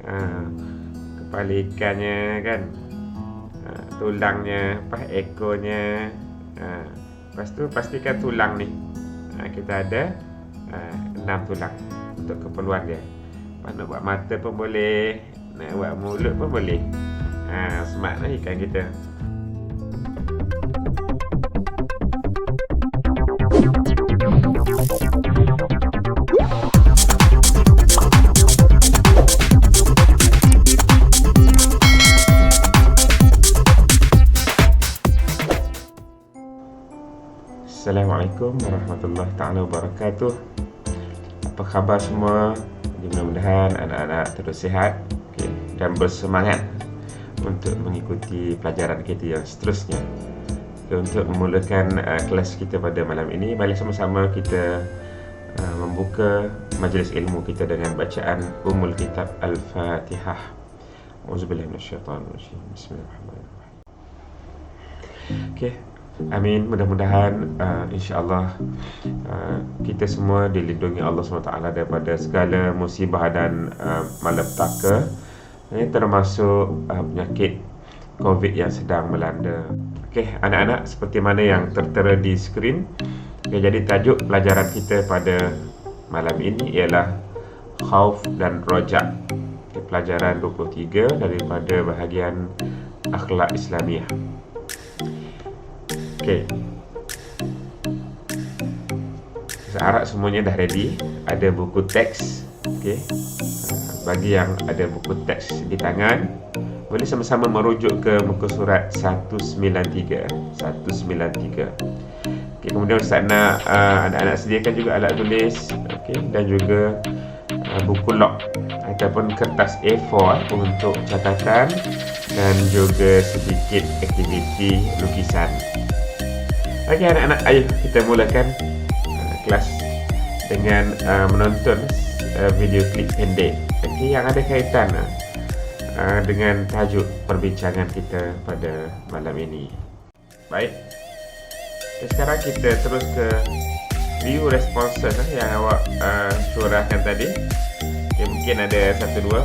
Kepala ikannya kan, tulangnya, ekornya. Lepas tu pastikan tulang ni kita ada 6 tulang untuk keperluan dia. Nak buat mata pun boleh, nak buat mulut pun boleh. Smart lah ikan kita. Assalamualaikum warahmatullahi ta'ala wabarakatuh. Apa khabar semua? Mudah-mudahan anak-anak terus sihat dan bersemangat untuk mengikuti pelajaran kita yang seterusnya. Untuk memulakan kelas kita pada malam ini, mari sama-sama kita membuka majlis ilmu kita dengan bacaan Ummul Kitab Al-Fatihah. Auzubillahi minasyaitanir rajim. Bismillahirrahmanirrahim. Amin. Mudah-mudahan insya-Allah kita semua dilindungi Allah SWT daripada segala musibah dan malapetaka, termasuk penyakit COVID yang sedang melanda. Anak-anak, seperti mana yang tertera di skrin. Jadi tajuk pelajaran kita pada malam ini ialah Khauf dan Roja. Pelajaran 23 daripada bahagian Akhlak Islamiah. Bahasa Arab semuanya dah ready. Ada buku teks. Bagi yang ada buku teks di tangan, boleh sama-sama merujuk ke muka surat 193. Kemudian Ustaz nak anak-anak sediakan juga alat tulis, dan juga buku log ataupun kertas A4 untuk catatan dan juga sedikit aktiviti lukisan. Anak-anak, ayo kita mulakan kelas dengan menonton video klip pendek yang ada kaitan dengan tajuk perbincangan kita pada malam ini. Baik, sekarang kita terus ke view responses yang awak curahkan tadi. Mungkin ada 1-2.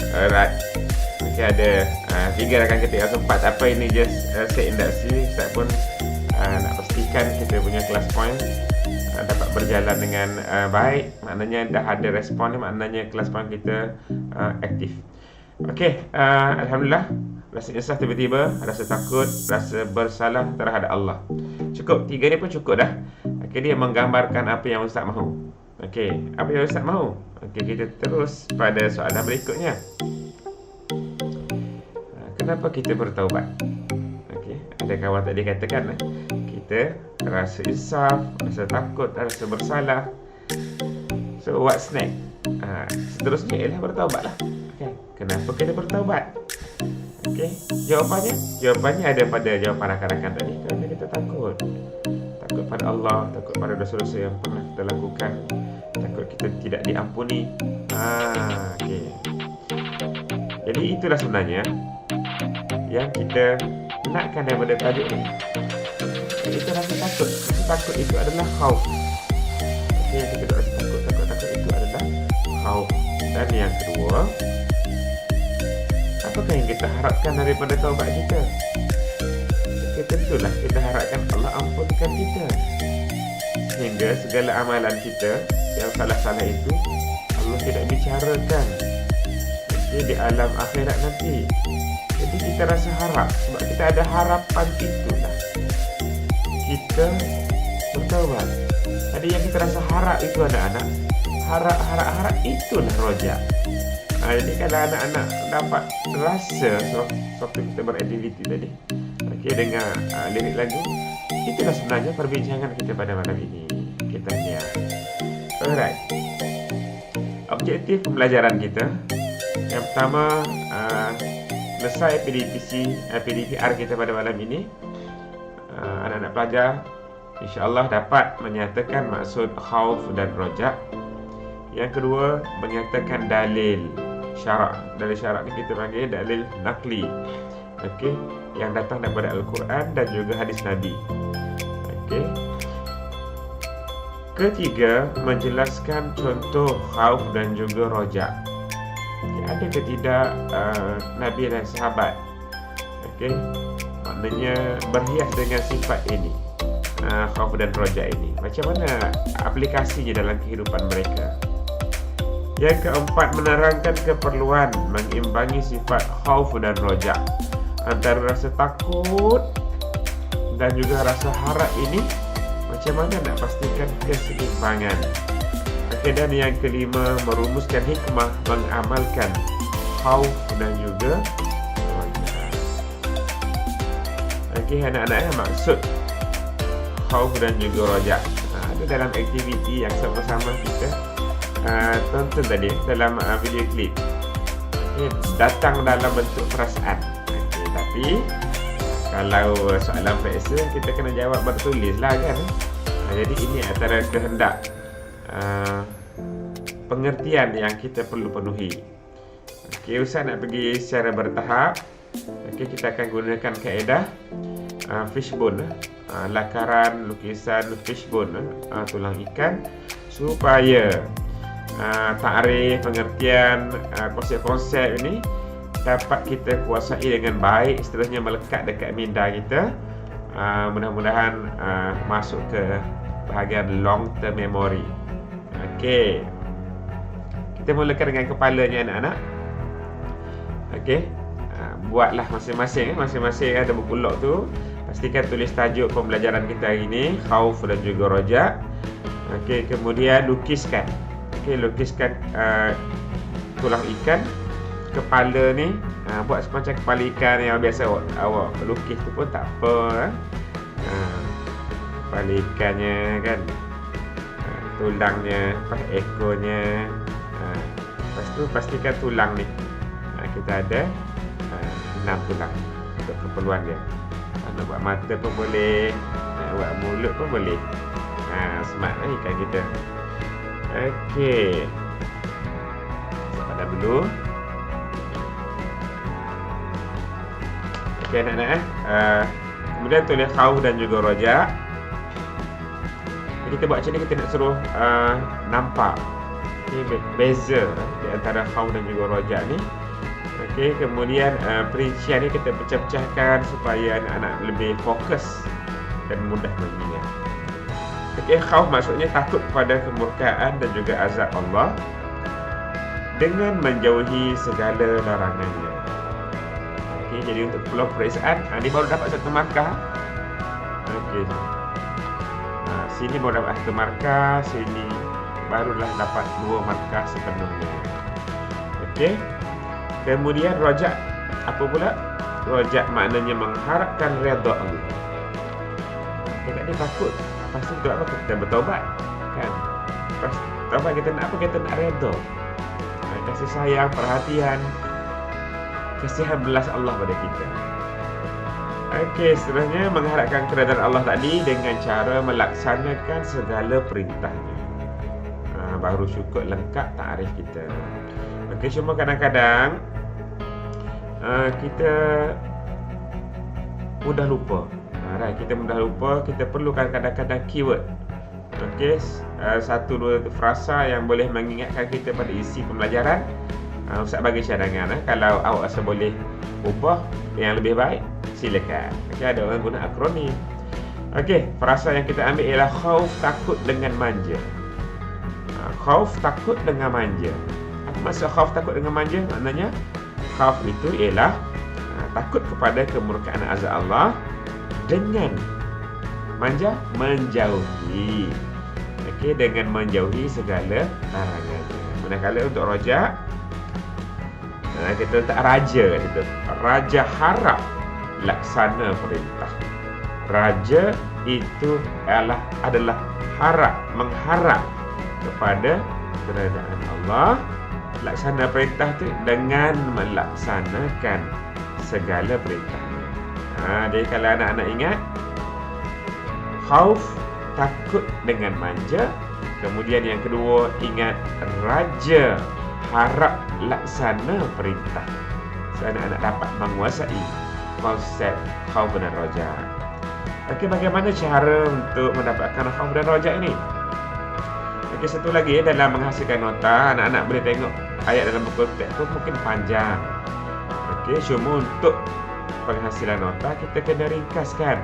Alright. Ada 3 rakan ketik atau 4. Apa ini just set induksi. Ustaz pun nak pastikan kita punya class point dapat berjalan dengan baik. Maknanya dah ada respon ni, maknanya class point kita aktif. Alhamdulillah. Rasa insaf tiba-tiba, rasa takut, rasa bersalah terhadap Allah. Cukup, 3 ni pun cukup dah. Dia menggambarkan apa yang Ustaz mahu. Apa yang Ustaz mahu. Kita terus pada soalan berikutnya. Kenapa kita bertaubat? Ada kawan tadi katakan kita rasa insaf, rasa takut, rasa bersalah. So what's next? Seterusnya ialah bertaubatlah. Kenapa kita bertaubat? Jawapannya ada pada jawapan rakan-rakan tadi. Kerana kita takut pada Allah, takut pada dosa-dosa yang pernah kita lakukan, takut kita tidak diampuni. Jadi itulah sebenarnya yang kita nakkan daripada tajuk ni. Itu rasa takut. Rasa takut itu adalah khauf. Yang kita rasa takut itu adalah khauf. Dan yang kedua, apakah yang kita harapkan daripada taubat kita? Tentulah kita harapkan Allah ampunkan kita, sehingga segala amalan kita yang salah-salah itu Allah tidak bicarakan di alam akhirat nanti. Jadi kita rasa harap, sebab kita ada harapan, itulah kita bertaubat. Tadi yang kita rasa harap itu anak-anak, harap itulah roja. Jadi kalau anak-anak dapat rasa waktu kita beraktiviti tadi, dengan lirik lagu, itulah sebenarnya perbincangan kita pada malam ini. Kita lihat. Alright. Objektif pembelajaran kita yang pertama, selesai PDPR kita pada malam ini. Anak-anak pelajar insya-Allah dapat menyatakan maksud khauf dan roja. Yang kedua, menyatakan dalil syarak. Dalil syarak ni kita panggil dalil nakli. Yang datang daripada Al-Quran dan juga hadis Nabi. Ketiga, menjelaskan contoh khauf dan juga roja. Ada ke tidak Nabi dan sahabat maknanya berhias dengan sifat ini, khauf dan roja ini. Macam mana aplikasinya dalam kehidupan mereka? Yang keempat, menerangkan keperluan mengimbangi sifat khauf dan roja. Antara rasa takut dan juga rasa harap ini, macam mana nak pastikan keseimbangan. Dan yang kelima, merumuskan hikmah mengamalkan khauf dan juga roja. Anak-anak, maksud khauf dan juga roja ada dalam aktiviti yang sama-sama kita tonton tadi dalam video klip. Datang dalam bentuk perasaan. Tapi kalau soalan periksa, kita kena jawab bertulis lah kan. Jadi ini antara kehendak pengertian yang kita perlu penuhi. Ustaz nak pergi secara bertahap. Kita akan gunakan kaedah fishbone, lakaran lukisan fishbone, tulang ikan, supaya takrif, pengertian, konsep-konsep ini dapat kita kuasai dengan baik, seterusnya melekat dekat minda kita. Mudah-mudahan masuk ke bahagian long term memory. Kita mulakan dengan kepalanya anak-anak. Buatlah masing-masing ada buku log tu. Pastikan tulis tajuk pembelajaran kita hari ini, khauf dan juga roja. Kemudian lukiskan. Lukiskan tulang ikan, kepala ni. Buat semacam kepala ikan yang biasa awak lukis tu pun tak apa. Kepala ikannya kan, tulangnya, ekornya. Lepas tu pastikan tulang ni kita ada 6 tulang untuk keperluan dia. Nak buat mata pun boleh, nak buat mulut pun boleh. Smart lah ikan kita. Padam dulu. Anak-anak kemudian tulis khauf dan juga roja. Kita buat macam ni, kita nak suruh nampak beza di antara khauf dan juga roja ni. Kemudian perincian ni kita pecah-pecahkan supaya anak-anak lebih fokus dan mudah mengingat. Khauf maksudnya takut kepada kemurkaan dan juga azab Allah dengan menjauhi segala larangannya. Jadi untuk keperluan peperiksaan, ni baru dapat 1 markah. Sini baru dapat 1 markah, sini barulah dapat 2 markah sepenuhnya. Kemudian rojak, apa pula? Rojak maknanya mengharapkan redha Allah. Kita ni takut. Pasti untuk apa? Kita bertaubat kan? Pas taubat kita nak apa? Kita nak redha. Kasih sayang, perhatian, kasihan belas Allah pada kita. Seterusnya mengharapkan keredaan Allah tadi dengan cara melaksanakan segala perintahnya. Baru cukup lengkap takrif kita. Cuma kadang-kadang kita mudah lupa. Kita mudah lupa. Kita perlukan kadang-kadang keyword. 1-2 frasa yang boleh mengingatkan kita pada isi pembelajaran. Ustaz bagi cadangan. Kalau awak rasa boleh ubah yang lebih baik, silakan. Ada orang guna akronim. Frasa yang kita ambil ialah khauf, takut dengan manja. Khauf, takut dengan manja. Apa maksud khauf, takut dengan manja? Maknanya khauf itu ialah takut kepada kemurkaan azab Allah, dengan manja menjauhi. Dengan menjauhi segala larangannya. Manakala untuk rojak, kita letak raja itu. Raja harap laksana perintah. Raja itu adalah harap, mengharap kepada keredaan Allah. Laksana perintah itu dengan melaksanakan segala perintahnya. Jadi kalau anak-anak ingat, khauf, takut dengan manja. Kemudian yang kedua, ingat raja harap laksana perintah. So anak-anak dapat menguasai konsep khauf dan roja. Bagaimana cara untuk mendapatkan khauf dan roja ini? Satu lagi, dalam menghasilkan nota, anak-anak boleh tengok ayat dalam buku teks tu mungkin panjang. Okey, cuma untuk penghasilan nota kita kena ringkaskan.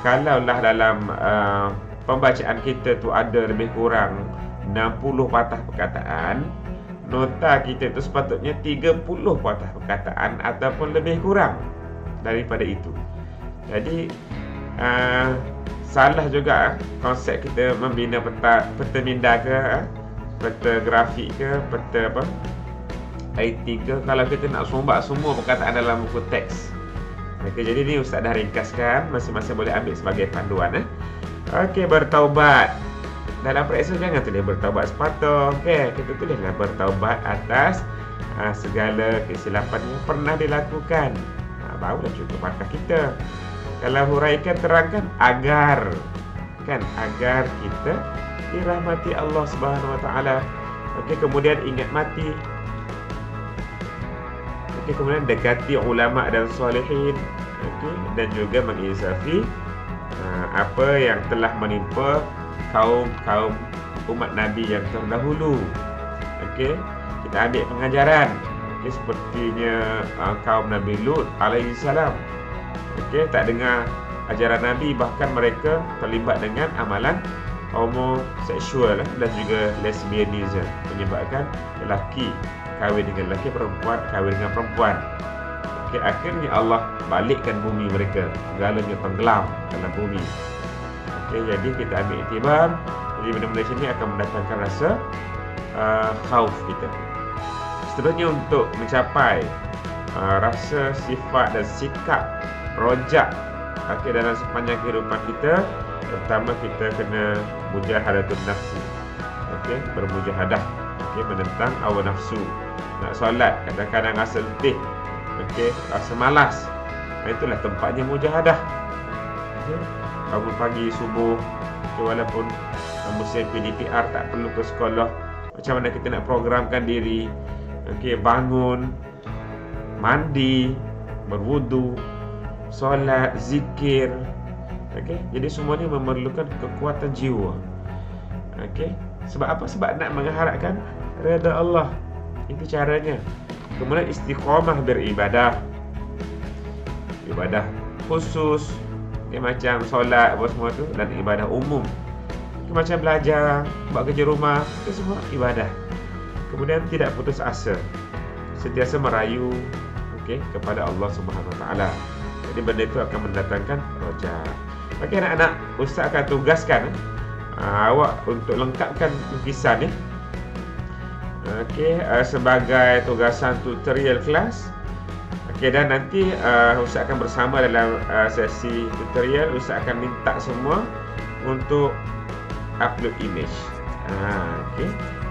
Kalaulah dalam pembacaan kita tu ada lebih kurang 60 patah perkataan, nota kita tu sepatutnya 30 patah perkataan ataupun lebih kurang daripada itu. Jadi salah juga konsep kita membina peta minda ke, peta grafik ke, peta IT ke, kalau kita nak sombak semua perkataan dalam buku teks. Okay, jadi ni Ustaz dah ringkaskan, masing-masing boleh ambil sebagai panduan. Okey, bertaubat. Dalam periksa jangan tulis bertaubat sepatah. Okey, kita tulislah bertaubat atas segala kesilapan yang pernah dilakukan. Barulah cukup markah kita. Kalau huraikan, terangkan agar kita dirahmati Allah Subhanahu Wa Taala. Okey, kemudian ingat mati. Okey, kemudian dekati ulama dan solehin. Okey, dan juga menginsafi apa yang telah menimpa kaum umat Nabi yang terdahulu. Okey, kita ambil pengajaran. Okey, sepertinya kaum Nabi Lut alaihi salam. Okey, tak dengar ajaran Nabi, bahkan mereka terlibat dengan amalan homoseksual dan juga lesbianism, menyebabkan lelaki kahwin dengan lelaki, perempuan kahwin dengan perempuan. Okey, akhirnya Allah balikkan bumi mereka, segalanya tenggelam dalam bumi. Okey, jadi kita ambil iktibar. Jadi benda-benda sini akan mendatangkan rasa khauf kita. Seterusnya, untuk mencapai rasa sifat dan sikap rojak dalam sepanjang kehidupan kita, pertama kita kena mujahadatun nafsi. Okey, bermujahadah, menentang hawa nafsu. Nak solat kadang-kadang rasa letih, rasa malas, itulah tempatnya mujahadah. Bangun pagi subuh, walaupun musim PDPR tak perlu ke sekolah, macam mana kita nak programkan diri? Bangun, mandi, berwudu, solat, zikir. Jadi semua ni memerlukan kekuatan jiwa. Sebab apa? Sebab nak mengharapkan redha Allah. Itu caranya. Kemudian istiqamah beribadah, ibadah khusus, macam solat apa semua tu, dan ibadah umum, macam belajar, buat kerja rumah, itu semua ibadah. Kemudian tidak putus asa, sentiasa merayu kepada Allah Subhanahu Wa Taala. Jadi benda itu akan mendatangkan rojak. Okey anak-anak, Ustaz akan tugaskan awak untuk lengkapkan lukisan ni. Sebagai tugasan tutorial kelas. Dan nanti Ustaz akan bersama dalam sesi tutorial. Ustaz akan minta semua untuk upload image.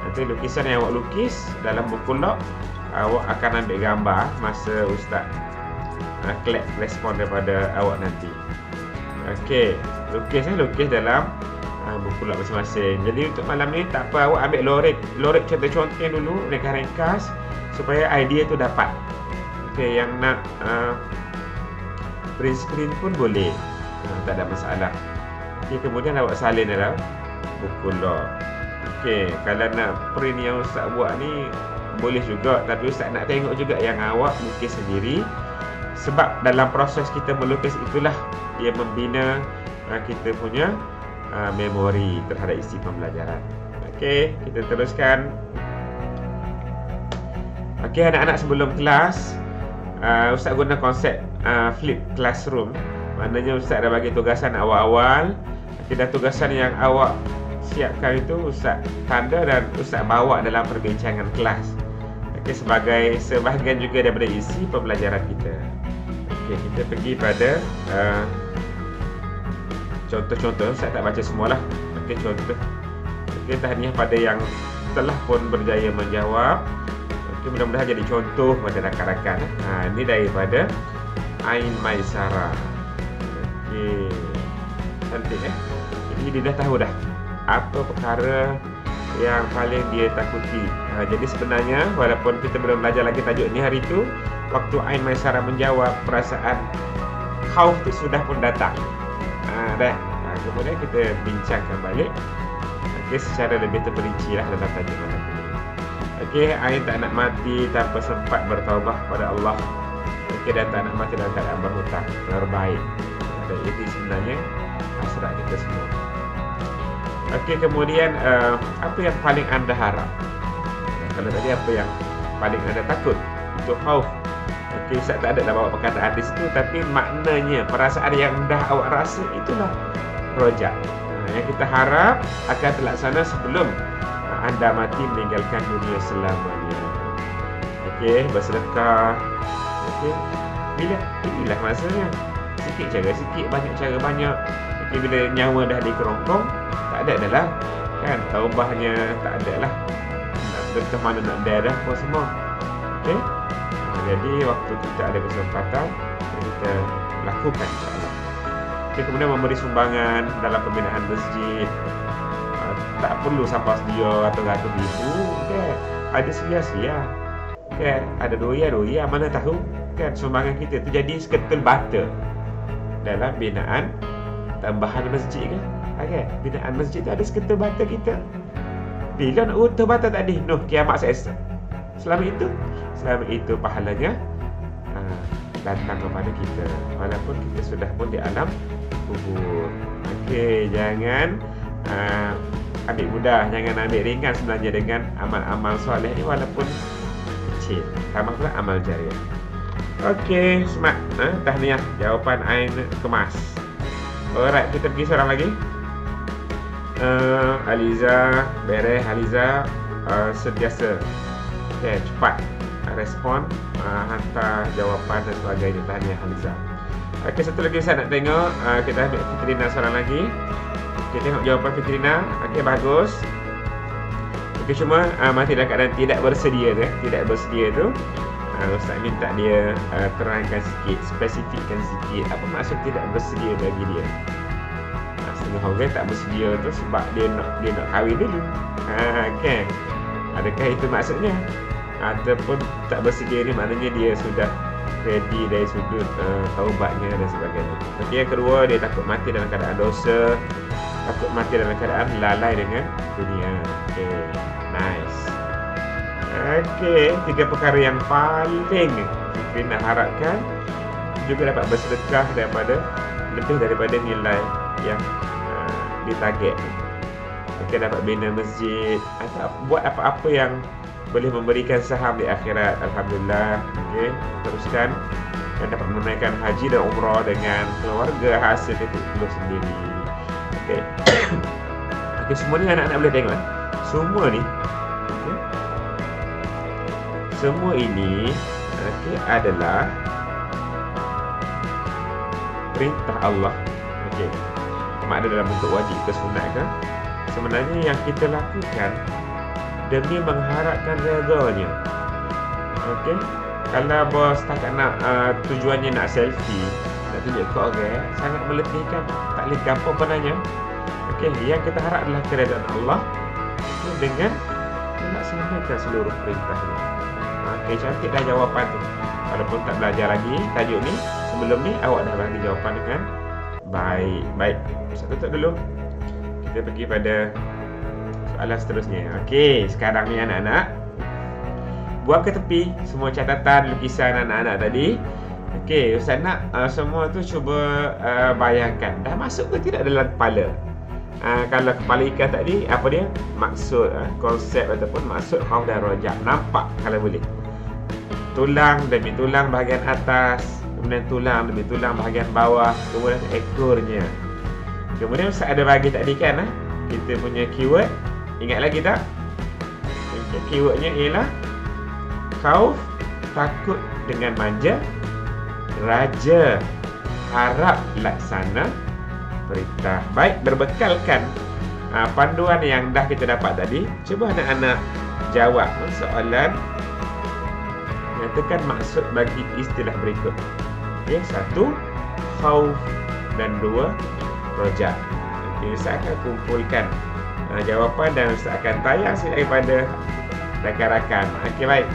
Nanti lukisan yang awak lukis dalam buku log, awak akan ambil gambar masa Ustaz collect respon daripada awak nanti. Lukis dalam buku log masing-masing. Jadi untuk malam ni tak apa, awak ambil lorik contoh-contoh dulu, ringkas supaya idea tu dapat. Yang nak print screen pun boleh, tak ada masalah. Kemudian awak salin dalam buku log. Kalau nak print yang Ustaz buat ni boleh juga, tapi Ustaz nak tengok juga yang awak lukis sendiri. Sebab dalam proses kita melukis itulah dia membina kita punya memori terhadap isi pembelajaran. Kita teruskan. Anak-anak, sebelum kelas, Ustaz guna konsep flip classroom. Maknanya Ustaz dah bagi tugasan awal-awal. Dan tugasan yang awak siapkan itu Ustaz tanda dan Ustaz bawa dalam perbincangan kelas. Sebagai sebahagian juga daripada isi pembelajaran kita. Kita pergi pada contoh-contoh. Saya tak baca semualah. Contoh. Tahniah pada yang telah pun berjaya menjawab. Mudah-mudahan jadi contoh pada rakan-rakan. Ini daripada Ain Maisara. Cantik Jadi dia dah tahu dah apa perkara yang paling dia takuti. Jadi sebenarnya walaupun kita belum belajar lagi tajuk ni hari tu, waktu Ain Maisara menjawab, perasaan khauf tu sudah pun datang. Kemudian kita bincangkan balik secara lebih terperinci lah dalam tajuk malam ini. Okey, Ain tak nak mati tanpa sempat bertaubat kepada Allah. Okey, dan tak nak mati dalam keadaan berhutang. Terbaik. Dan itu sebenarnya hasrat kita semua. Okey, kemudian apa yang paling anda harap? Kalau tadi apa yang paling anda takut? Itu khauf. Okey, Ustaz tak ada dah bawa perkataan di situ, tapi maknanya, perasaan yang dah awak rasa itulah roja. Yang kita harap akan terlaksana sebelum anda mati meninggalkan dunia selamanya. Okey, bersedekah. Okey, bila inilah masanya. Sikit cara sikit, banyak cara banyak. Okey, bila nyawa dah dikerongkong, tak ada dah lah. Kan, taubahnya tak ada lah. Nak sedekah mana nak dah apa semua. Okey. Jadi waktu kita ada kesempatan, kita lakukan insya-Allah. Okay, kemudian memberi sumbangan dalam pembinaan masjid. Tak perlu sampai sedia ratus-ratus ribu, kan? Ada selia-selia, kan? Ada doya-doya, mana tahu, kan? Sumbangan kita tu jadi seketul bata dalam binaan tambahan masjid, kan? Okay? Binaan masjid tu ada seketul bata kita. Bila nak utuh bata tadi, noh kiamat selesai. Selama itu pahalanya datang kepada kita, walaupun kita sudah pun di alam kubur. Okey, jangan ambil mudah, jangan ambil ringan sebenarnya dengan amal-amal soleh ni, walaupun kecil. Tambah pula amal jariah. Okey, smart. Tahniah, jawapan Ain kemas. Alright, kita pergi seorang lagi. Aliza, Bereh Aliza, sentiasa cepat respon, hantar jawapan dan sebagainya. Tahniah Aliza. Okey, satu lagi saya nak tengok, kita ambil Fitrina seorang lagi. Kita tengok jawapan Fitrina. Okey, bagus. Okey, cuma masih dalam keadaan tidak bersedia tu, tidak bersedia tu. Ustaz minta dia terangkan sikit, spesifikkan sikit apa maksud tidak bersedia bagi dia. Setengah orang tak bersedia tu sebab dia nak kahwin dulu. Kan? Adakah itu maksudnya? Ataupun tak bersedia ni maknanya dia sudah ready dari sudut taubatnya dan sebagainya. Okey, yang kedua, dia takut mati dalam keadaan dosa, takut mati dalam keadaan lalai dengan dunia. Okey, nice. Okey, 3 perkara yang paling kita nak harapkan, juga dapat bersedekah lebih daripada nilai yang ditarget. Okey, dapat bina masjid atau buat apa-apa yang boleh memberikan saham di akhirat. Alhamdulillah. Okey, teruskan dan dapat menunaikan haji dan umrah dengan keluarga hasil itu sendiri. Okey. Okey, semua ni anak-anak boleh tengok. Semua ni. Okey. Semua ini adalah perintah Allah. Okey. Sama ada dalam bentuk wajib ke sunat ke, sebenarnya yang kita lakukan demi mengharapkan redanya. Okey, kalau bos tak nak tujuannya nak selfie, nak tunjuk ke orang, sangat meletihkan, tak boleh gampang benarnya. Okey, yang kita harap adalah keredaan Allah, dengan melaksanakan seluruh perintahnya. Okey, cantik dah jawapan tu. Walaupun tak belajar lagi tajuk ni, sebelum ni awak dah bagi jawapan dengan baik. Baik, saya tutup dulu. Kita pergi pada soalan seterusnya. Okey, sekarang ni anak-anak, buang ke tepi semua catatan, lukisan anak-anak tadi. Okey, Ustaz nak semua tu cuba bayangkan, dah masuk ke tidak dalam kepala? Kalau kepala ikan tadi, apa dia? Maksud, konsep ataupun maksud khauf dan rojak. Nampak kalau boleh. Tulang demi tulang bahagian atas, kemudian tulang demi tulang bahagian bawah, kemudian ekornya. Kemudian Ustaz ada bagi tadi kan, kita punya keyword. Ingat lagi tak? Keywordnya ialah khauf, takut dengan manja, raja, harap laksana perintah. Baik, berbekalkan panduan yang dah kita dapat tadi, cuba anak-anak jawab soalan, nyatakan maksud bagi istilah berikut. Okey, 1 khauf dan 2 roja. Okey, saya akan kumpulkan jawapan dan Ustaz akan tayang sikit daripada rakan-rakan. Okey, baik.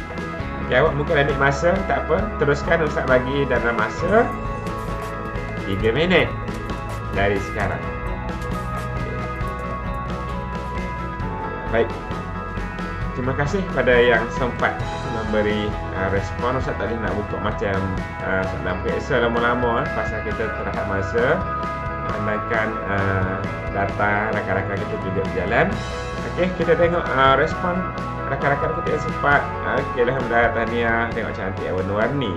Jawab mungkin ambil masa, tak apa. Teruskan, Ustaz bagi dalam masa 3 minit dari sekarang. Baik. Terima kasih pada yang sempat memberi respon. Ustaz tadi nak buka macam dalam periksa lama-lama pasal kita terhad masa, andaikan data rakan-rakan kita juga berjalan. Okey, kita tengok respon rakan-rakan kita yang sempat. Okey, alhamdulillah, tahniah, tengok cantik warna-warni.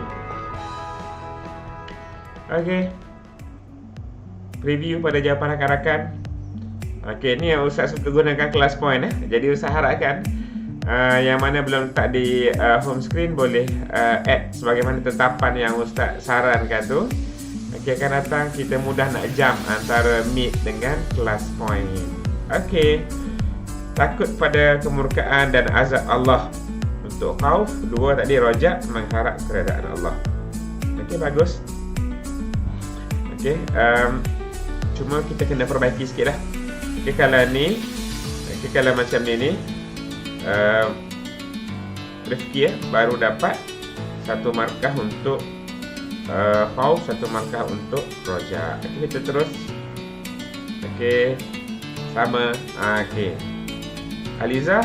Okey, preview pada jawapan rakan-rakan. Okey, ni yang Ustaz suka gunakan kelas point. Jadi Ustaz harapkan yang mana belum letak di home screen boleh add sebagaimana tetapan yang Ustaz sarankan tu. Okey, akan datang kita mudah nak jump antara meet dengan kelas point. Okey, takut pada kemurkaan dan azab Allah. Untuk khauf, dua tadi, rojak, mengharap keredaan Allah. Okey, bagus. Okey, cuma kita kena perbaiki sikit lah. Okey, kalau ni, okey, kalau macam ni Rifki baru dapat satu markah untuk khauf, satu markah untuk rojak. Okey, kita terus. Okey, sama. Okey, Aliza,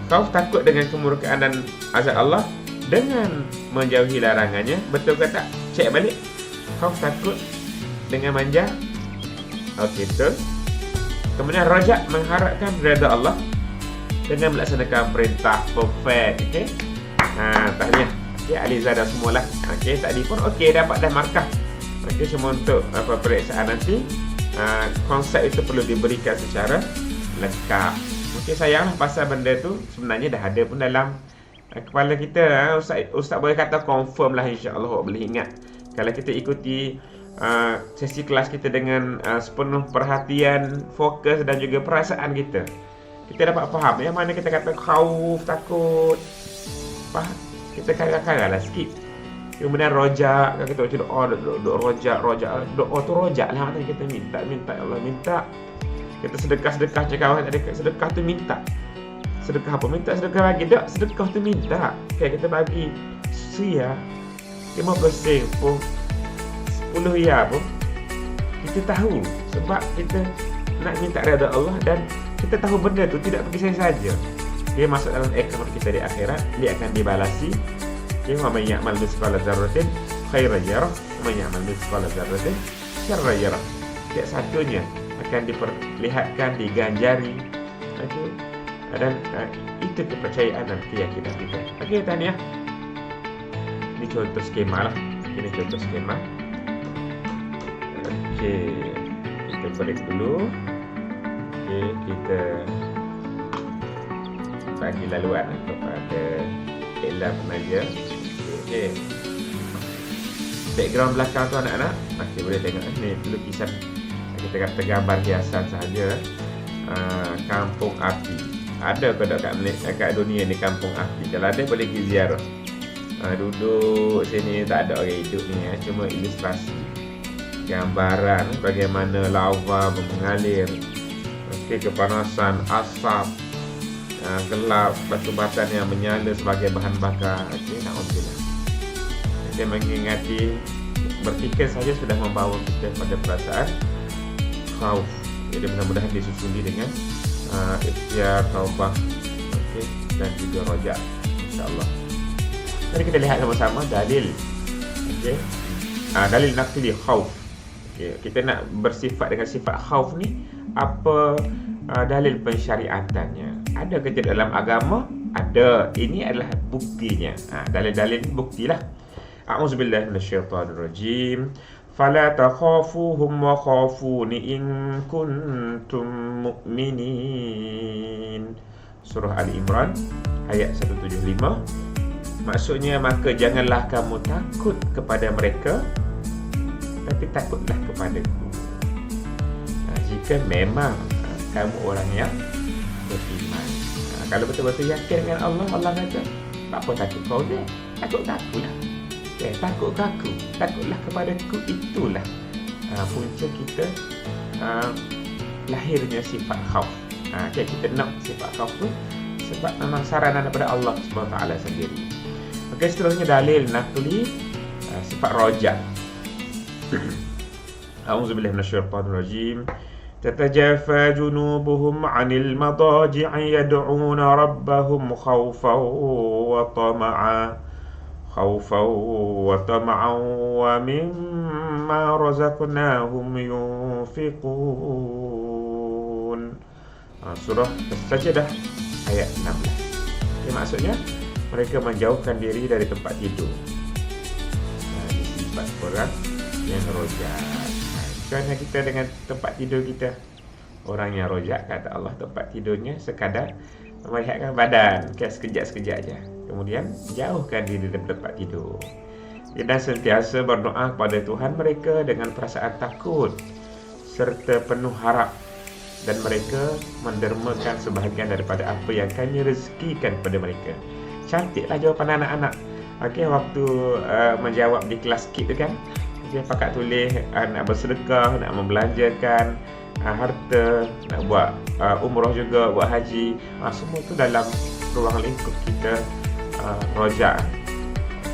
khauf takut dengan kemurkaan dan azab Allah dengan menjauhi larangannya. Betul ke tak? Cek balik. Khauf takut dengan manja. Okey, betul. Kemudian rojak mengharapkan redha Allah dengan melaksanakan perintah. Perfect. Okey. Tahniah. Okey, Aliza dah semualah. Okey, tadi pun okey, dapat dah markah. Okey, cuma untuk peperiksaan nanti konsep itu perlu diberikan secara lengkap. Okey, sayanglah pasal benda tu sebenarnya dah ada pun dalam kepala kita. Ustaz boleh kata confirm lah, insya-Allah boleh ingat. Kalau kita ikuti sesi kelas kita dengan sepenuh perhatian, fokus dan juga perasaan kita, kita dapat faham yang mana kita kata khauf, takut, kita kagak-kagak lah sikit. Kemudian rojak, kalau kita baca doa rojak, doa tu rojak lah, maknanya kita minta ya Allah, minta. Kita sedekah cakap ada sedekah tu minta. Sedekah apa? Minta sedekah bagi. Tak, sedekah tu minta. Okay, kita bagi sia 50 sen pun 10 ya pun kita tahu, sebab kita nak minta redha Allah dan kita tahu benda tu tidak pergi saja. Dia masuk dalam akaun kita di akhirat, dia akan dibalasi. Wa man ya'mal mithqala dzarratin khairan yarah, wa man ya'mal mithqala dzarratin syarran yarah. Setiap satunya akan diperlihatkan, diganjari. Okey. Dan itu kepercayaan dan keyakinan kita. Okey, tahniah. Ini contoh skema lah. Ini contoh skema. Okey, kita break dulu. Okey, kita bagi laluan kepada iklan penaja. Okey. Background belakang tu anak-anak, okey, boleh tengok ni lukisan. Kita kata gambar hiasan sahaja. Kampung api. Ada ke kat dunia ni kampung api? Kalau ada boleh pergi ziarah. Duduk sini tak ada orang hidup ni, cuma ilustrasi gambaran bagaimana lava mengalir. Okey, kepanasan, asap, gelap, batu batan yang menyala sebagai bahan bakar. Okey, alhamdulillah. Kita mengingati, berfikir saja sudah membawa kita pada perasaan khauf. Jadi mudah-mudahan disusuli dengan ikhtiar, taubah, okey, dan juga rojak, insya-Allah. Mari kita lihat sama-sama dalil. Okey. Dalil naqli khauf. Okey, kita nak bersifat dengan sifat khauf ni, apa dalil pensyariatannya? Ada ke tidak dalam agama? Ada. Ini adalah buktinya. Dalil-dalil ni buktilah. A'udzubillahi minasyaitonirrajim. Fala takhafuhum wa khafuni in kuntum mu'minin. Surah Ali Imran ayat 175. Maksudnya, maka janganlah kamu takut kepada mereka, tapi takutlah kepadaku. Jika memang kamu orang yang beriman. Kalau betul-betul yakin dengan Allah, Allah kata, tak apa takut kau dia, takut kakulah. Takut kaku, takutlah kepadaku. Itulah punca kita lahirnya sifat khauf. Kita nak sifat khauf tu sebab memang saranan daripada Allah SWT sendiri. Okey, seterusnya dalil naqli sifat rojak. A'udzubillahi minasyaitonirrajim. تتجافى جنوبهم عن المضاجع يدعون ربهم خوفا وطمعا ومما رزقناهم ينفقون. Surah As-Sajdah ayat 16. Okay, maksudnya mereka menjauhkan diri dari tempat tidur. Ini sifat orang yang rojak. Kerana kita dengan tempat tidur kita, orang yang rojak, kata Allah, tempat tidurnya sekadar merehatkan badan, sekejap-sekejap aja. Kemudian jauhkan diri dari tempat tidur. Dan sentiasa berdoa kepada Tuhan mereka dengan perasaan takut serta penuh harap, dan mereka mendermakan sebahagian daripada apa yang Kami rezekikan kepada mereka. Cantiklah jawapan anak-anak. Okey, waktu menjawab di kelas KIT tu kan, dia pakat tulis nak bersedekah, nak membelanjakan harta, nak buat umrah juga, buat haji. Semua tu dalam ruang lingkup kita rojak.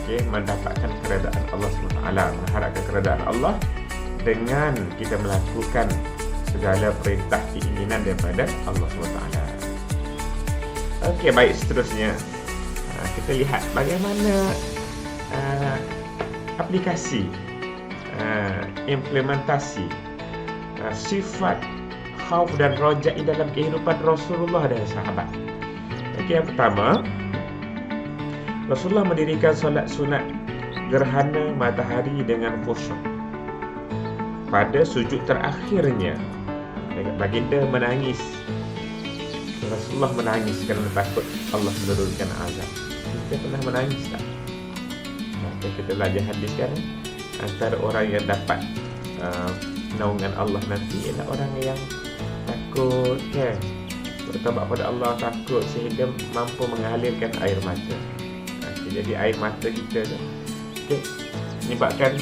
Okay, mendapatkan keredaan Allah SWT, mengharapkan keredaan Allah dengan kita melakukan segala perintah keinginan daripada Allah SWT. Okey, baik, seterusnya kita lihat bagaimana aplikasi implementasi sifat khauf dan rojak dalam kehidupan Rasulullah dan sahabat. Okey, yang pertama, Rasulullah mendirikan solat sunat gerhana matahari dengan khusyuk. Pada sujud terakhirnya, baginda menangis. Rasulullah menangis kerana takut Allah menurunkan azab. Kita pernah menangis tak? Kita belajar hadis kan, antara orang yang dapat naungan Allah nanti ialah orang yang takut kan, bertaubat pada Allah, takut sehingga mampu mengalirkan air mata. Jadi air mata kita tu menyebabkan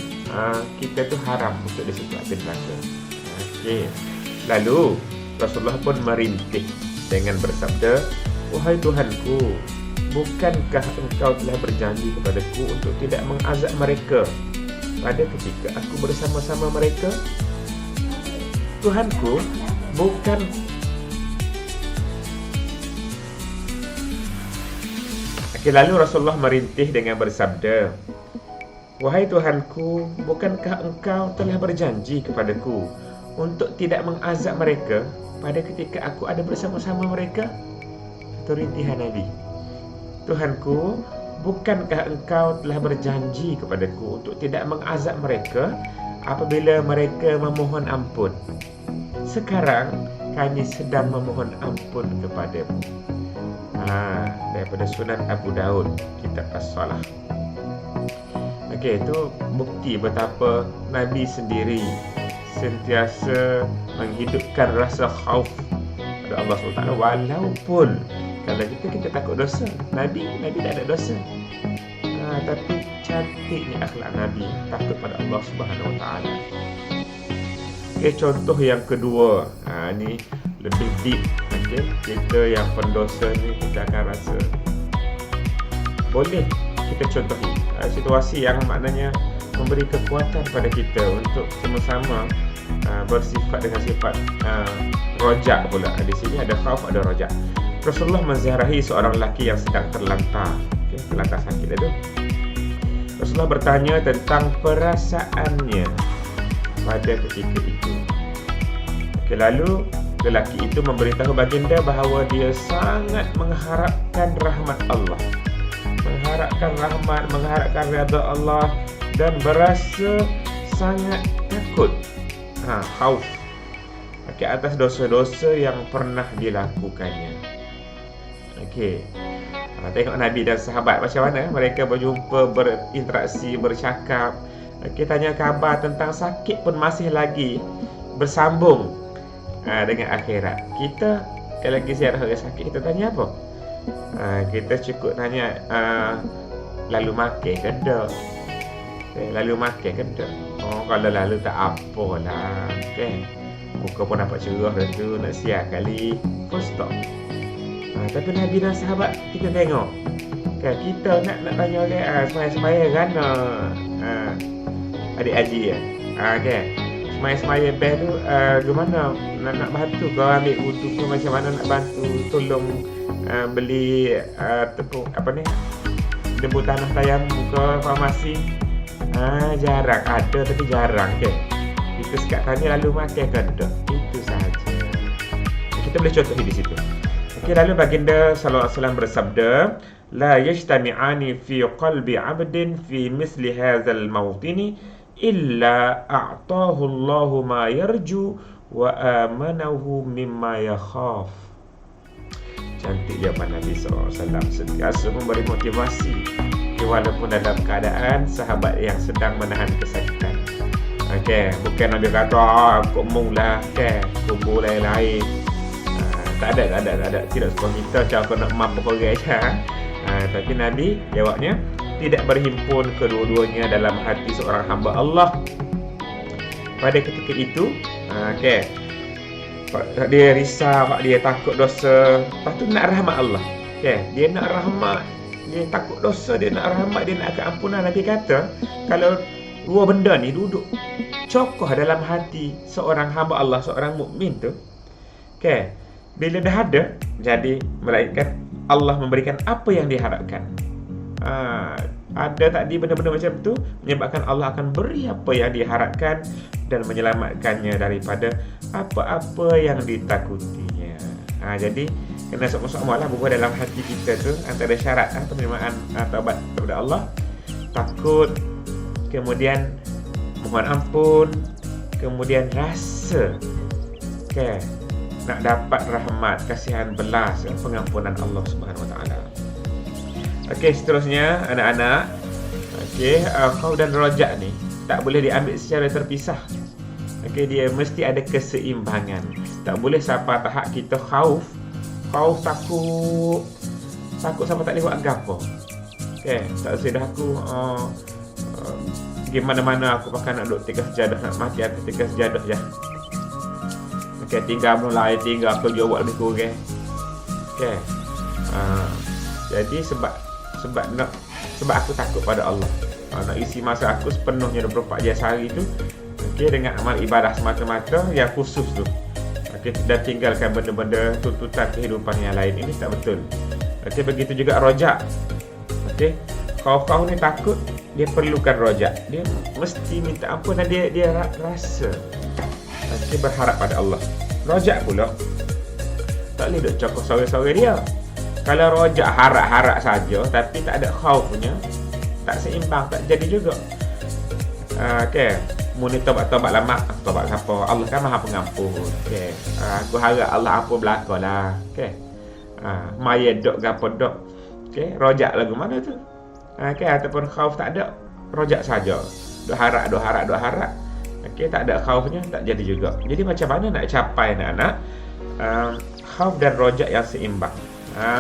kita tu haram untuk disebut api neraka. Lalu Rasulullah pun merintih dengan bersabda, "Wahai Tuhanku, bukankah engkau telah berjanji kepadaku untuk tidak mengazab mereka pada ketika aku bersama-sama mereka?" Tuhanku, bukan lalu Rasulullah merintih dengan bersabda, "Wahai Tuhanku, bukankah engkau telah berjanji kepadaku untuk tidak mengazab mereka pada ketika aku ada bersama-sama mereka?" Itu rintihan Nabi. "Tuhanku, bukankah engkau telah berjanji kepadaku untuk tidak mengazab mereka apabila mereka memohon ampun? Sekarang kami sedang memohon ampun kepadamu." Daripada Sunan Abu Daud, kitab As-Salah. Okey, itu bukti betapa Nabi sendiri sentiasa menghidupkan rasa khauf pada Allah SWT, walaupun kalau kita takut dosa. Nabi tak ada dosa. Tapi cantiknya akhlak Nabi, takut pada Allah SWT. Okey, contoh yang kedua, ni lebih deep. Okey, kita yang pendosa ni, kita akan rasa boleh kita contohi situasi yang maknanya memberi kekuatan pada kita untuk sama-sama bersifat dengan sifat rojak pula. Di sini ada khauf, ada rojak. Rasulullah menziarahi seorang lelaki yang sedang terlantar. Okey, terlantar sakit itu. Rasulullah bertanya tentang perasaannya pada ketika itu. Okey, lalu lelaki itu memberitahu baginda bahawa dia sangat mengharapkan rahmat Allah, mengharapkan rahmat, mengharapkan redha Allah, dan berasa sangat takut, khauf, atas dosa-dosa yang pernah dilakukannya. Okey, tengok Nabi dan sahabat macam mana mereka berjumpa, berinteraksi, bercakap. Okey, tanya khabar tentang sakit pun masih lagi bersambung dengan akhirat. Kita kalau lagi ziarah orang sakit, kita tanya apa? Kita cukup tanya lalu makan ke dak? Lalu makan ke dak? Kalau lalu tak apalah kan. Muka pun nampak cerah dah tu, nak siap kali. Full stop. Tapi Nabi dan sahabat kita tengok kan, kita nak tanya orang semaya-semaya kan adik haji kan. Kan main semaya bel tu, gimana nak bantu kau ambil wudu tu, macam mana nak bantu tolong beli tepung apa ni, debu tanah tayamum ke farmasi. Jarang ada, tapi jarang ke. Kita sekat tanya lalu makan ke tak? Itu sahaja. Kita boleh contoh di situ. Okey, lalu baginda sallallahu alaihi wasallam bersabda, la yajtami'ani fi qalbi 'abdin fi misli hadzal mawtini illa a'tahu Allahu ma yarju wa amanahu mimma yakhaf. Cantik jawapan Nabi SAW. Sentiasa memberi motivasi walaupun dalam keadaan sahabat yang sedang menahan kesakitan. Okey, bukan Nabi kata aku munglah kubur lain-lain. Tak ada. Tidak suka kita cara nak mampu orang saja. Tapi Nabi jawabnya, tidak berhimpun kedua-duanya dalam hati seorang hamba Allah pada ketika itu. Dia risau, dia takut dosa, lepas tu nak rahmat Allah. Dia nak rahmat, dia takut dosa, dia nak rahmat, dia nak keampunan. Nabi kata, kalau dua benda ni duduk cokoh dalam hati seorang hamba Allah, seorang mukmin tu, bila dah ada, jadi melainkan Allah memberikan apa yang diharapkan. Ada tadi benda-benda macam tu menyebabkan Allah akan beri apa yang diharapkan dan menyelamatkannya daripada apa-apa yang ditakutinya. Jadi kena sama-sama lah bubuh dalam hati kita tu antara syarat penerimaan taubat kepada Allah, takut, kemudian mohon ampun, kemudian rasa nak dapat rahmat, kasihan, belas, pengampunan Allah Subhanahu Wa Taala. Okey, seterusnya anak-anak, khauf dan rojak ni tak boleh diambil secara terpisah. Dia mesti ada keseimbangan. Tak boleh sampai tahap kita khauf takut sampai tak boleh buat apa. Tak sedah aku gimana-mana aku pakai nak duduk tiga sejadah, nak mati aku tiga sejadah je. Tinggal mulai, tinggal aku jawab lebih kurang. Jadi sebab aku takut pada Allah. Nak isi masa aku sepenuhnya 24 jam sehari tu dengan amal ibadah semata-mata yang khusus tu. Dan tinggalkan benda-benda tuntutan kehidupan yang lain. Ini tak betul. Begitu juga rojak. Kau ni takut, dia perlukan rojak. Dia mesti minta ampun dan dia rasa berharap pada Allah. Rojak pula tak boleh duk cokok sore-sore dia. Kalau rojak harap-harap saja tapi tak ada khaufnya, tak seimbang, tak jadi juga. Muni tobat-tobat lama, tobat siapa? Allah kan Maha Pengampun. Aku harap Allah ampun belakalah. Maya dok gapo dok. Rojak lagu mana tu? Ataupun khauf tak ada, rojak saja. Duk harap. Tak ada khaufnya, tak jadi juga. Jadi macam mana nak capai anak-anak khauf dan rojak yang seimbang,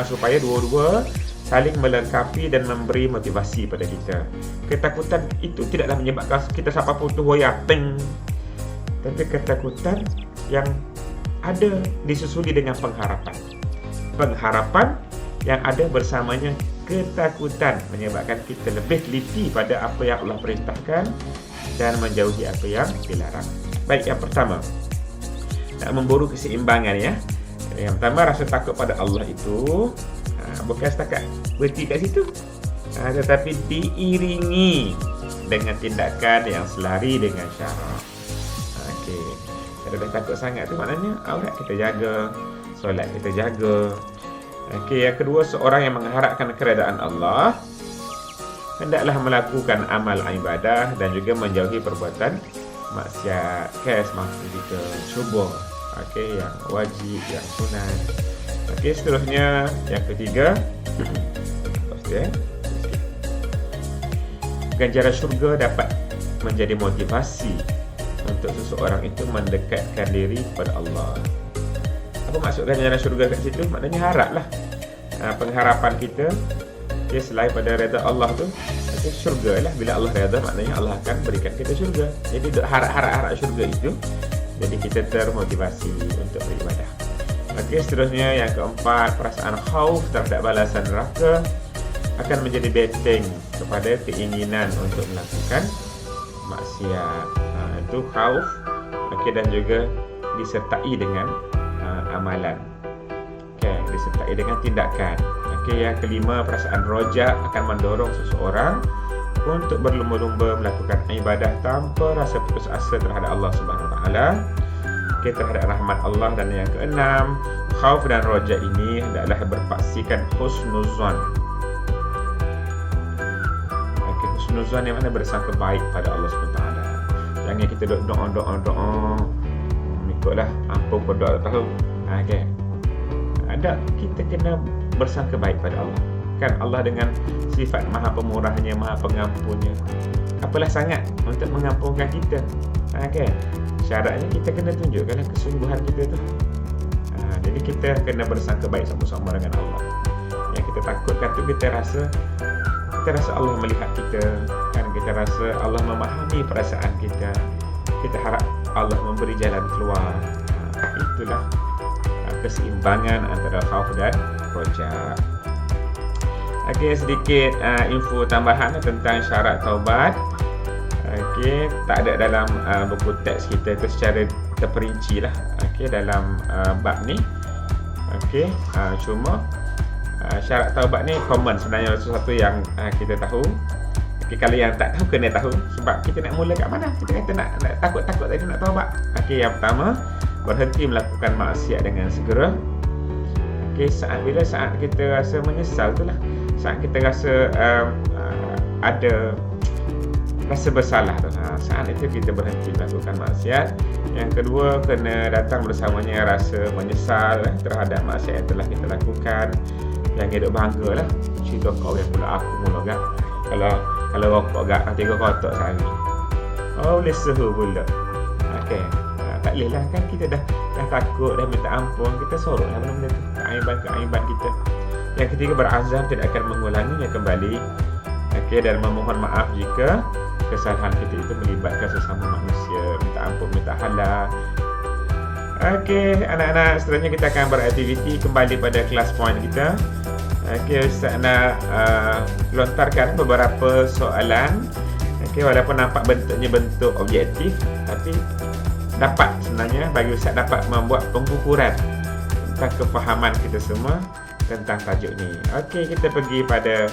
supaya dua-dua saling melengkapi dan memberi motivasi pada kita. Ketakutan itu tidaklah menyebabkan kita sampai putus wayang teng, tapi ketakutan yang ada disusuli dengan pengharapan yang ada bersamanya ketakutan menyebabkan kita lebih teliti pada apa yang Allah perintahkan dan menjauhi apa yang dilarang. Baik, yang pertama, nak memburu keseimbangan ya. Yang pertama, rasa takut pada Allah itu bukan setakat berhenti kat situ, tetapi diiringi dengan tindakan yang selari dengan syarak. Kalau dah takut sangat tu maknanya aurat kita jaga, solat kita jaga. Yang kedua, seorang yang mengharapkan keredaan Allah hendaklah melakukan amal ibadah dan juga menjauhi perbuatan maksiat. Semampu kita cuba yang wajib, yang sunat. Seterusnya yang ketiga, ganjaran syurga dapat menjadi motivasi untuk seseorang itu mendekatkan diri kepada Allah. Apa maksud ganjaran syurga kat situ? Maknanya haraplah pengharapan kita selain pada redha Allah tu, syurga lah. Bila Allah redha, maknanya Allah akan berikan kita syurga. Jadi harap-harap syurga itu, jadi kita termotivasi untuk beribadah. Seterusnya yang keempat, perasaan khauf terhadap balasan neraka akan menjadi benteng kepada keinginan untuk melakukan maksiat. Itu khauf Okey, dan juga disertai dengan amalan. Okey, disertai dengan tindakan. Okey, yang kelima, perasaan roja akan mendorong seseorang untuk berlumba-lumba melakukan ibadah tanpa rasa putus asa terhadap Allah Subhanahu Wa Taala, okey, terhadap rahmat Allah. Dan yang keenam, khauf dan roja ini hendaklah berpaksikan husnuzan. Okey, husnuzan yang mana bersangka baik pada Allah Subhanahu Wa Taala. Jangan kita doa ikutlah ampun berdoa tak tahu. Okey. Ada kita kena bersangka baik pada Allah. Kan Allah dengan sifat Maha Pemurahnya, Maha Pengampunnya. Apalah sangat untuk mengampunkan kita. Okey. Syaratnya kita kena tunjukkanlah kesungguhan kita tu. Jadi kita kena bersangka baik sama-sama dengan Allah. Yang kita takutkan tu kita rasa Allah melihat kita, kan, kita rasa Allah memahami perasaan kita. Kita harap Allah memberi jalan keluar. Itulah keseimbangan antara khauf dan roja. Okey, sedikit info tambahan tentang syarat taubat. Okey, tak ada dalam buku teks kita tu secara terperinci lah. Okey, dalam bab ni. Okey, cuma syarat taubat ni common sebenarnya, sesuatu yang kita tahu. Okey, kalau yang tak tahu kena tahu, sebab kita nak mula kat mana? Kita kata nak takut-takut tadi nak taubat. Okey, yang pertama, berhenti melakukan maksiat dengan segera. Okey, saat kita rasa menyesal tu lah, saat kita rasa ada rasa bersalah tu, saat itu kita berhenti melakukan maksiat. Yang kedua, kena datang bersamanya rasa menyesal terhadap maksiat yang telah kita lakukan. Yang hidup bangga lah, cerita kau yang mula, aku mula gak. Kalau rokok gak, tiga kotak sehari, boleh suhu pula. Okey, tak boleh lah, kan kita dah takut, dah minta ampun, kita sorok lah benda-benda tu, keaiban kita. Yang ketiga, berazam tidak akan mengulanginya kembali. Okey, dan memohon maaf jika kesalahan kita itu melibatkan sesama manusia, minta ampun, minta halah. Okey, anak-anak, seterusnya kita akan beraktiviti kembali pada kelas point kita. Okey, Ustaz nak lontarkan beberapa soalan. Okey, walaupun nampak bentuknya bentuk objektif, tapi dapat sebenarnya bagi Ustaz dapat membuat pengukuran tentang kefahaman kita semua tentang tajuk ni. Okey, kita pergi pada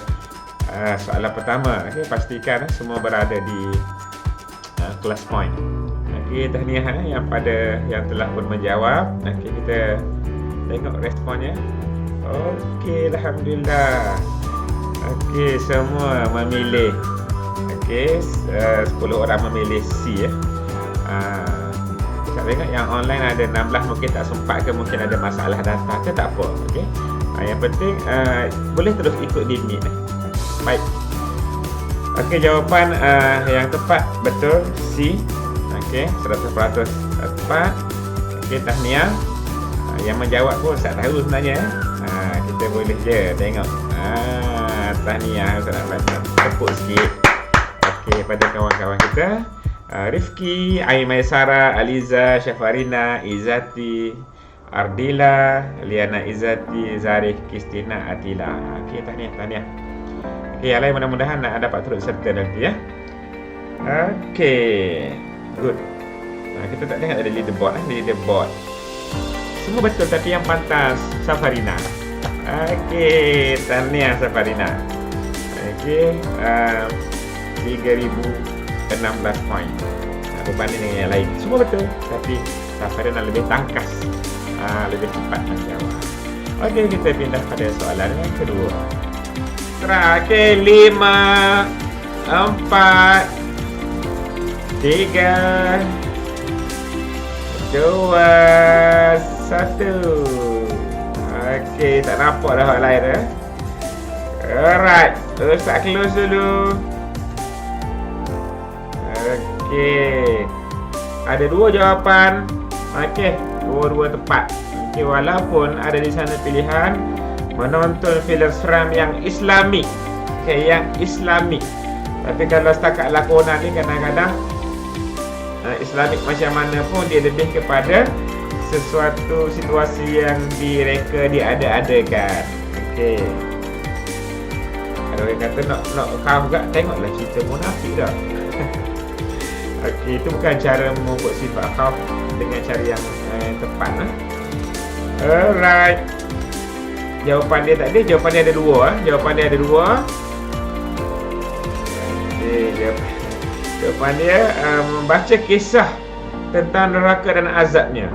soalan pertama. Okey, pastikan semua berada di kelas point. Okey, tahniah yang telah pun menjawab. Okey, kita tengok responnya. Okey, alhamdulillah. Okey, semua memilih. Okey, 10 orang memilih C ya. Saya tengok yang online ada 16, mungkin tak sempat ke, mungkin ada masalah data ke, tak apa. Okey. Yang penting boleh terus ikut limit. Baik. Okey, jawapan yang tepat betul C. Okey, 100% tepat. Okey, tahniah. Yang menjawab pun saya tahu sebenarnya. Kita boleh je tengok. Tahniah, saya nak baca. Tepuk sikit. Okey, pada kawan-kawan kita. Rifki, Aimaisara, Aliza, Syafarina, Izati, Ardila, Liana Izati, Zarif, Kristina, Atila. Okey, tahniah. Okey, yang lain mudah-mudahan nak dapat turut serta nanti ya. Okey, good. Kita tak tengok ada leaderboard. Semua betul, tapi yang pantas Safarina. Okey, tahniah Safarina. Okey, 3,016 poin. Berbanding dengan yang lain, semua betul, tapi Safarina lebih tangkas, lebih cepat menjawab. Okey, kita pindah pada soalan yang kedua. Okey, 5, 4, 3, 2, 1. Okey, tak nampak dah hal lain dah. Alright, Ustaz close dulu. Okey, ada 2 jawapan. Okey, dua-dua tepat. Okey, walaupun ada di sana pilihan menonton filem seram yang Islamik. Okey, yang Islamik. Tapi kalau setakat lakonan ni kadang-kadang Islamik macam mana pun dia lebih kepada sesuatu situasi yang direka, diada-adakan. Okey. Kalau orang kata nak kau juga, tengoklah cerita munafik dah. Okey, itu bukan cara mengukur sifat khauf dengan cara yang tepat. Alright. Jawapan dia tadi, jawapan dia ada dua. Jawapan dia ada dua. Okey, jawapan dia membaca kisah tentang neraka dan azabnya.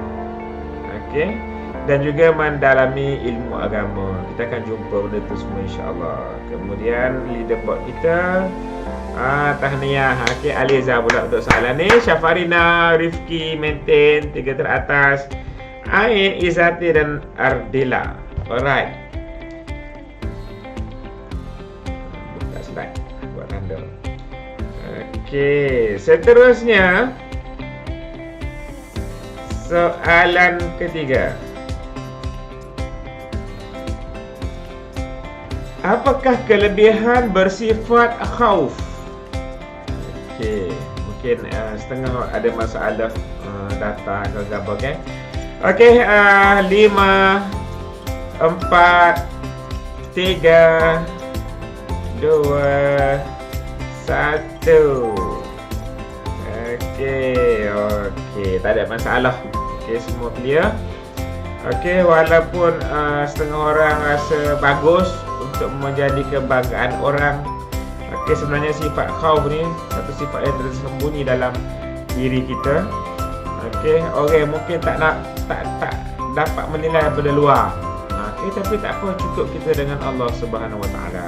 Okey. Dan juga mendalami ilmu agama. Kita akan jumpa benda tu semua insya-Allah. Kemudian leaderboard kita tahniah. Okey, Aliza pula untuk soalan ni. Syafarina, Rifki, Maintain 3 teratas. Ain, Izati dan Ardila. Alright. Buka slide, buat tanda. Okey, seterusnya soalan ketiga. Apakah kelebihan bersifat khauf? Okey, mungkin setengah ada masalah data atau apa, okey. Okey, 5 4 3 2 1. Okey, tak ada masalah. Okey, semua clear. Okey, walaupun setengah orang rasa bagus untuk menjadi kebanggaan orang. Okey, sebenarnya sifat khauf ni satu sifat yang tersembunyi dalam diri kita. Okey, orang mungkin tak dapat menilai daripada luar. Okey, tapi tak apa, cukup kita dengan Allah Subhanahu Wa Taala.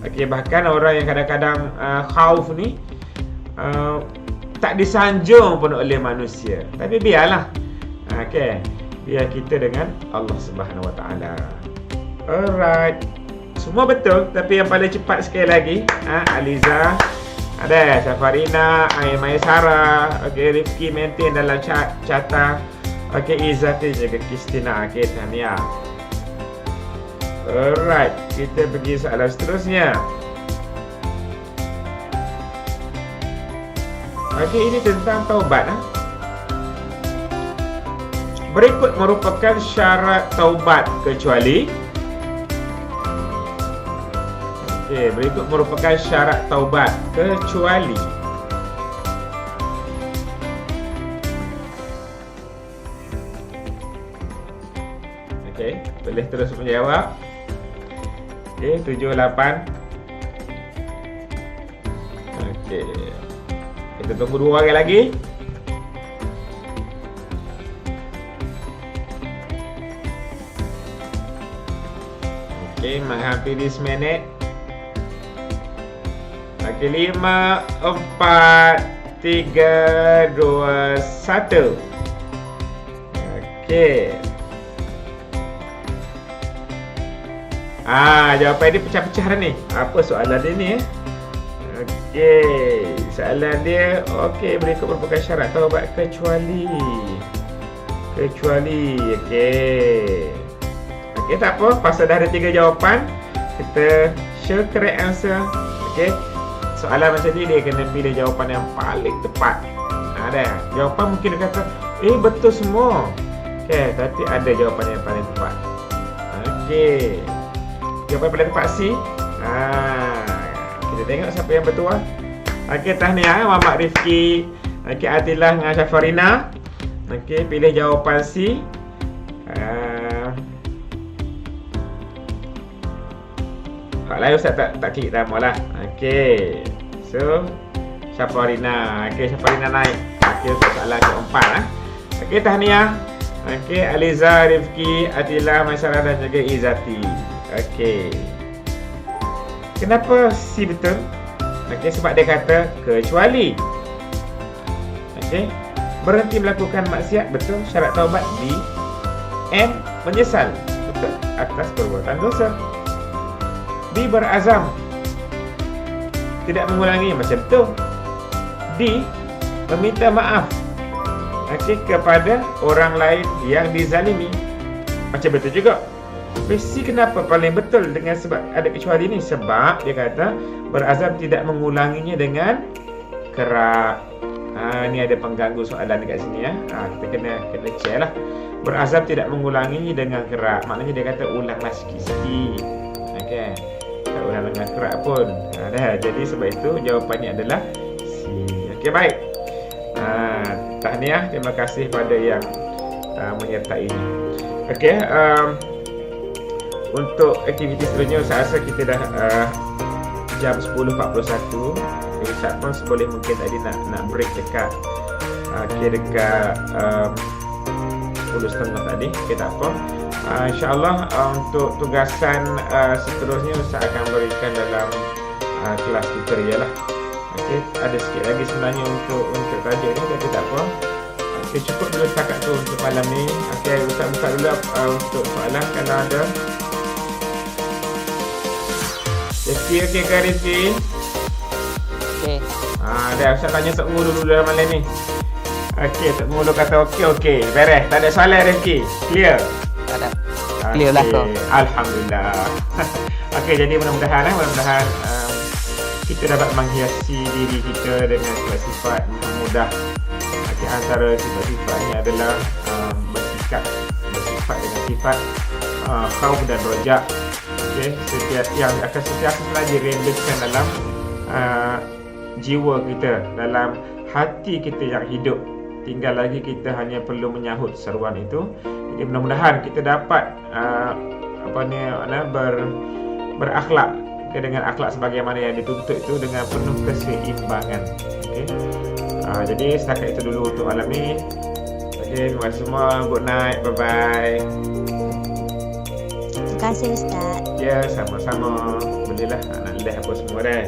Okey, bahkan orang yang kadang-kadang khauf ni tak disanjung pun oleh manusia. Tapi biarlah. Okey, biar kita dengan Allah Subhanahu Wa Taala. Alright. Semua betul, tapi yang paling cepat sekali lagi, Aliza, ada Safarina, Maisara, okey, Rifki Maintain dalam carta. Okey, Izzati juga Kristina. Okey, tahniah. Alright, kita pergi soalan seterusnya. Okey, ini tentang taubat. Berikut merupakan syarat taubat kecuali. Okey, berikut merupakan syarat taubat kecuali. Okey, boleh terus menjawab. Okey, 7 8. Okey. Kita tunggu 2 orang lagi. Okey, menghampiri 10 minit. Okey, 5 4 3 2 1. Okey. Jawapan dia pecah-pecah dah ni. Apa soalan dia ni? Okey, soalan dia, okey, berikut merupakan syarat taubat kecuali. Okey. Okey, tak apa, pasal dah ada 3 jawapan, kita show correct answer. Okey. Soalan macam ni dia kena pilih jawapan yang paling tepat. Ada jawapan mungkin dia kata, betul semua. Okey, tapi ada jawapan yang paling tepat. Okey. Jawapan paling tepat C. Kita tengok siapa yang betul. Okey, tahniah Muhammad Rifki. Okey, Atilah dengan Syafarina. Okey, pilih jawapan C. Hak lain Ustaz tak klik nama lah. Okey. So, Syafarina. Okey, Syafarina naik. Okey, untuk soalan keempat. Okey, tahniah. Okey, Aliza, Rifki, Atilah, Maisarah dan juga Izzati. Okey. Kenapa C betul? Okey, sebab dia kata kecuali. Okey. Berhenti melakukan maksiat, betul. Syarat taubat B. M. Menyesal, betul, atas perbuatan dosa. B. Berazam tidak mengulangi, macam betul. D. Meminta maaf, okey, kepada orang lain yang dizalimi, macam betul juga. C kenapa paling betul dengan sebab ada kecuali ni? Sebab dia kata berazam tidak mengulanginya dengan kerap. Ni ada pengganggu soalan dekat sini ya. Kita kena check lah. Berazam tidak mengulanginya dengan kerap, maknanya dia kata ulanglah sikit-sikit. Okey. Tak ulang dengan kerap pun. Dah. Jadi sebab itu jawapannya adalah C. Okey, baik. tahniah, terima kasih pada yang menyertainya. Okey, untuk aktiviti seterusnya saya rasa kita dah jam 10.41. Ustaz pun seboleh mungkin tadi nak break dekat dekat 10.30 tadi. Okey, tak apa. InsyaAllah untuk tugasan seterusnya Ustaz akan berikan dalam kelas tutorial lah. Okey, ada sikit lagi sebenarnya untuk tajuk ni, tapi tak apa. Okey, cukup dulu setakat tu untuk malam ni. Okey, Ustaz buka dulu untuk soalan kalau ada. Rizky, okey ke Rizky? Okey. Dah Ustaz tanya Tok Mulu dulu dalam malam ni. Okey, Tok Mulu kata okey. Beres, tak ada soalan Rizky. Clear? Tak ada. Clear lah tu. Alhamdulillah. Okey, jadi mudah-mudahan kita dapat menghiasi diri kita dengan sifat-sifat mudah. Okey, antara sifat-sifatnya adalah bersifat dengan sifat khauf dan rojak. Okey, setiap yang akan sentiasa saja rendeskan dalam jiwa kita, dalam hati kita yang hidup. Tinggal lagi kita hanya perlu menyahut seruan itu. Jadi mudah-mudahan kita dapat berakhlak dengan akhlak sebagaimana yang dituntut itu dengan penuh keseimbangan. Okey. Jadi setakat itu dulu untuk malam ni. Okey, terima kasih semua. Good night. Bye bye. Terima kasih Ustaz. Ya, sama-sama. Bolehlah nak lihat apa semua dah.